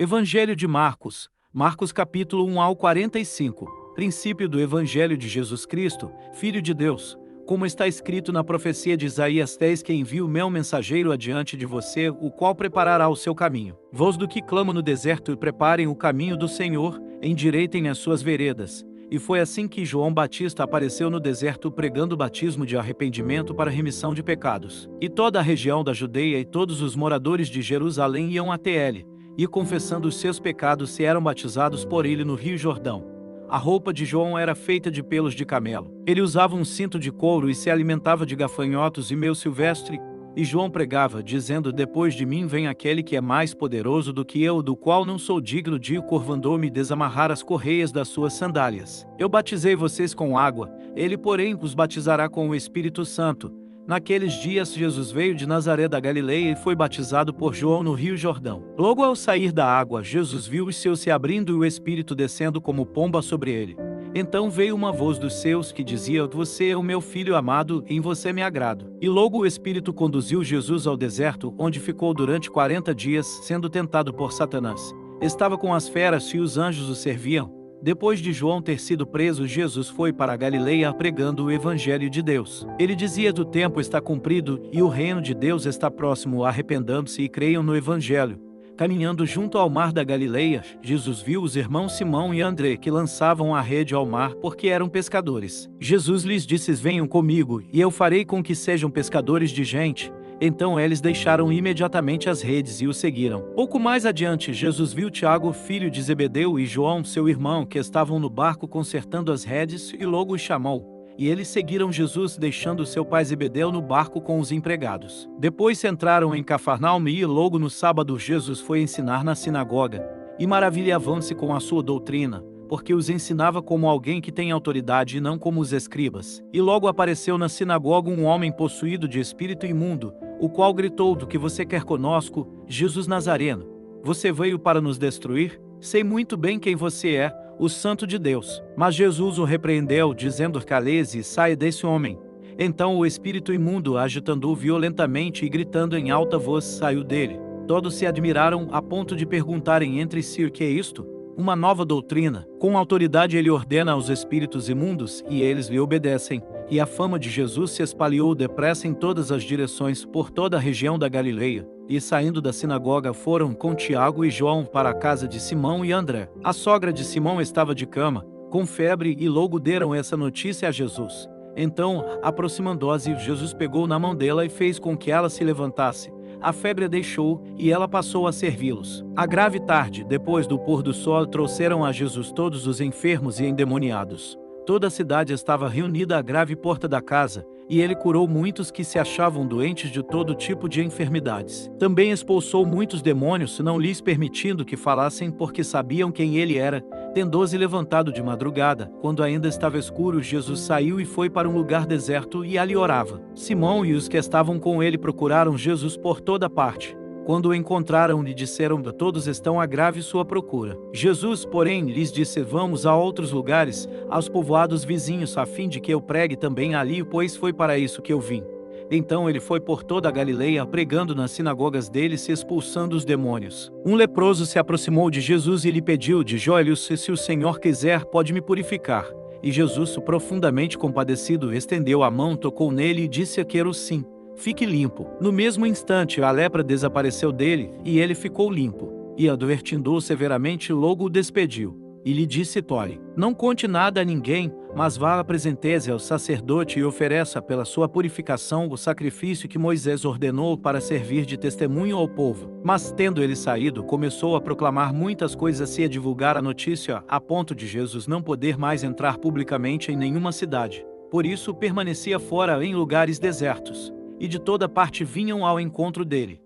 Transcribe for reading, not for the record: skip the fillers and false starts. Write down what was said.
Evangelho de Marcos, Marcos capítulo 1 ao 45. Princípio do Evangelho de Jesus Cristo, Filho de Deus. Como está escrito na profecia de Isaías: Eis que envio o meu mensageiro adiante de você, o qual preparará o seu caminho. Voz do que clama no deserto: preparem o caminho do Senhor, endireitem as suas veredas. E foi assim que João Batista apareceu no deserto pregando o batismo de arrependimento para remissão de pecados. E toda a região da Judeia e todos os moradores de Jerusalém iam até ele, e confessando os seus pecados se eram batizados por ele no Rio Jordão. A roupa de João era feita de pelos de camelo. Ele usava um cinto de couro e se alimentava de gafanhotos e mel silvestre. E João pregava, dizendo: depois de mim vem aquele que é mais poderoso do que eu, do qual não sou digno de ir curvando-me e desamarrar as correias das suas sandálias. Eu batizei vocês com água, ele porém os batizará com o Espírito Santo. Naqueles dias Jesus veio de Nazaré da Galileia e foi batizado por João no Rio Jordão. Logo ao sair da água, Jesus viu os céus se abrindo e o Espírito descendo como pomba sobre ele. Então veio uma voz dos céus que dizia: Você é o meu filho amado, em você me agrado. E logo o Espírito conduziu Jesus ao deserto, onde ficou durante 40 dias, sendo tentado por Satanás. Estava com as feras e os anjos o serviam. Depois de João ter sido preso, Jesus foi para a Galileia pregando o Evangelho de Deus. Ele dizia: o tempo está cumprido e o reino de Deus está próximo, arrependam-se e creiam no Evangelho. Caminhando junto ao mar da Galileia, Jesus viu os irmãos Simão e André que lançavam a rede ao mar porque eram pescadores. Jesus lhes disse: venham comigo, e eu farei com que sejam pescadores de gente. Então eles deixaram imediatamente as redes e o seguiram. Pouco mais adiante, Jesus viu Tiago, filho de Zebedeu, e João, seu irmão, que estavam no barco consertando as redes, e logo os chamou. E eles seguiram Jesus, deixando seu pai Zebedeu no barco com os empregados. Depois entraram em Cafarnaum e logo no sábado Jesus foi ensinar na sinagoga. E maravilhavam-se com a sua doutrina, porque os ensinava como alguém que tem autoridade e não como os escribas. E logo apareceu na sinagoga um homem possuído de espírito imundo, o qual gritou: do que você quer conosco, Jesus Nazareno? Você veio para nos destruir? Sei muito bem quem você é, o Santo de Deus. Mas Jesus o repreendeu, dizendo: cale-se e saia desse homem. Então o espírito imundo, agitando-o violentamente e gritando em alta voz, saiu dele. Todos se admiraram a ponto de perguntarem entre si: o que é isto? Uma nova doutrina. Com autoridade ele ordena aos espíritos imundos, e eles lhe obedecem. E a fama de Jesus se espalhou depressa em todas as direções por toda a região da Galileia. E saindo da sinagoga foram com Tiago e João para a casa de Simão e André. A sogra de Simão estava de cama, com febre, e logo deram essa notícia a Jesus. Então, aproximando-se, Jesus pegou na mão dela e fez com que ela se levantasse. A febre a deixou, e ela passou a servi-los. À grave tarde, depois do pôr do sol, trouxeram a Jesus todos os enfermos e endemoniados. Toda a cidade estava reunida à grave porta da casa, e ele curou muitos que se achavam doentes de todo tipo de enfermidades. Também expulsou muitos demônios, não lhes permitindo que falassem, porque sabiam quem ele era. Tendo-se levantado de madrugada, quando ainda estava escuro, Jesus saiu e foi para um lugar deserto e ali orava. Simão e os que estavam com ele procuraram Jesus por toda parte. Quando o encontraram, lhe disseram: todos estão à grave sua procura. Jesus, porém, lhes disse: vamos a outros lugares, aos povoados vizinhos, a fim de que eu pregue também ali, pois foi para isso que eu vim. Então ele foi por toda a Galileia, pregando nas sinagogas deles e expulsando os demônios. Um leproso se aproximou de Jesus e lhe pediu de joelhos: se o Senhor quiser, pode me purificar. E Jesus, profundamente compadecido, estendeu a mão, tocou nele e disse a quero: sim, fique limpo. No mesmo instante a lepra desapareceu dele, e ele ficou limpo. E advertindo-o severamente, logo o despediu. E lhe disse: tole, não conte nada a ninguém, mas vá apresente-se ao sacerdote e ofereça pela sua purificação o sacrifício que Moisés ordenou para servir de testemunho ao povo. Mas tendo ele saído, começou a proclamar muitas coisas e a divulgar a notícia, a ponto de Jesus não poder mais entrar publicamente em nenhuma cidade. Por isso permanecia fora em lugares desertos. E de toda parte vinham ao encontro dele.